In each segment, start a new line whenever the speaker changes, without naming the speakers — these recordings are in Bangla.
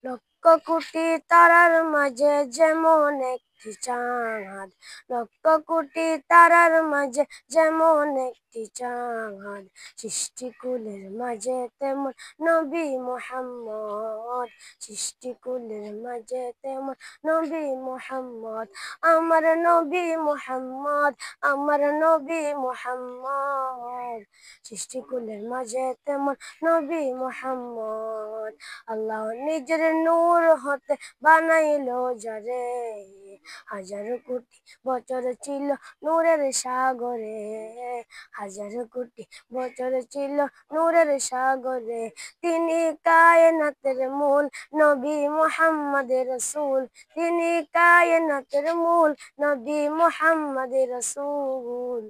লক্ষ কোটি তারার মাঝে যেমন একটি চাঁদ, লক্ষ কোটি তারার মাঝে যেমন একটি চাঁদ, সৃষ্টিকুলের মাঝে তেমন নবী মুহাম্মদ, সৃষ্টিকুলের মাঝে তেমন নবী মুহাম্মদ, আমার নবী মুহাম্মদ, আমার নবী মুহাম্মদ, সৃষ্টিকুলের মাঝে তেমন নবী মুহাম্মদ। আল্লাহ নিজের নূর হতে বানাইলো যারে, হাজার কোটি বছর ছিল নূরের সাগরে, হাজার কোটি বছর ছিল নূরের সাগরে। তিনি কায়নাতের মূল নবী মুহাম্মদ রাসূল, তিনি কায়নাতের মূল নবী মুহাম্মদ রাসূল,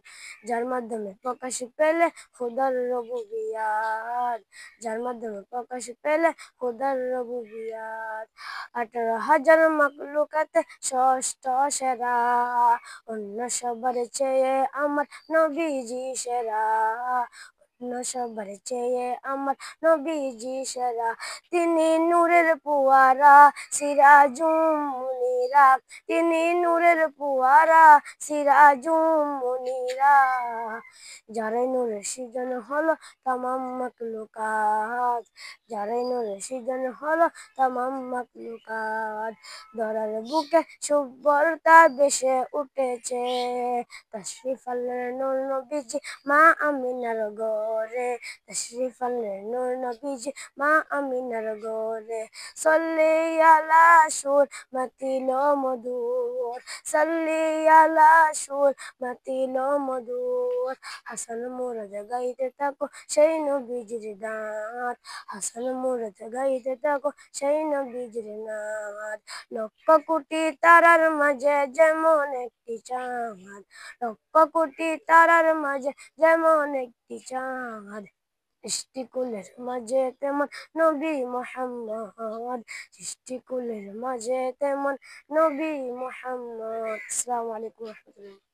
যার মাধ্যমে প্রকাশ পেলে খোদার রুবুবিয়্যাত, যার মাধ্যমে প্রকাশ পেলে খোদার রুবুবিয়্যাত। 18,000 মাখলুকাতে ষষ্ঠ সেরা, অন্য সবার চেয়ে আমার নবীজি সেরা, অন্য সবার চেয়ে আমার নবীজি সেরা। তিনি নূরের ফুয়ারা সিরাজুম মুনিরা, তিনি নূরের ফুয়ারা সিরাজুম মুনিরা, যারাই নূরের সৃজন হলো তামাম মাখলুকাত, যারাই নূরের সৃজন হলো তামাম মাখলুকাত। ধরার বুকে সুবর্তা বেশে উঠেছে, তাশরিফ আনলেন নূর নবীজি মা আমিনার ঘরে, তাশরিফ আনলেন নূর নবীজি মা আমিনার ঘরে। সল্লি আলা সুর মাতিল মধুর, সল্লি আলা সুর মাতিল মধুর, হাসান মুরাদ গাইতে থাকো সেই নবীজির নাত, হাসান মুরাদ গাইতে থাকো সেই নবীজির নাত। লক্ষ কোটি তারার মাঝে যেমন একটি চাঁদ, লক্ষ কোটি তারার মাঝে যেমন একটি চাঁদ, সৃষ্টিকুলের মাঝে তেমন নবী মুহাম্মদ, সৃষ্টিকুলের মাঝে তেমন নবী মুহাম্মদ। আসসালামু আলাইকুম ওয়া রাহমাতুল্লাহ।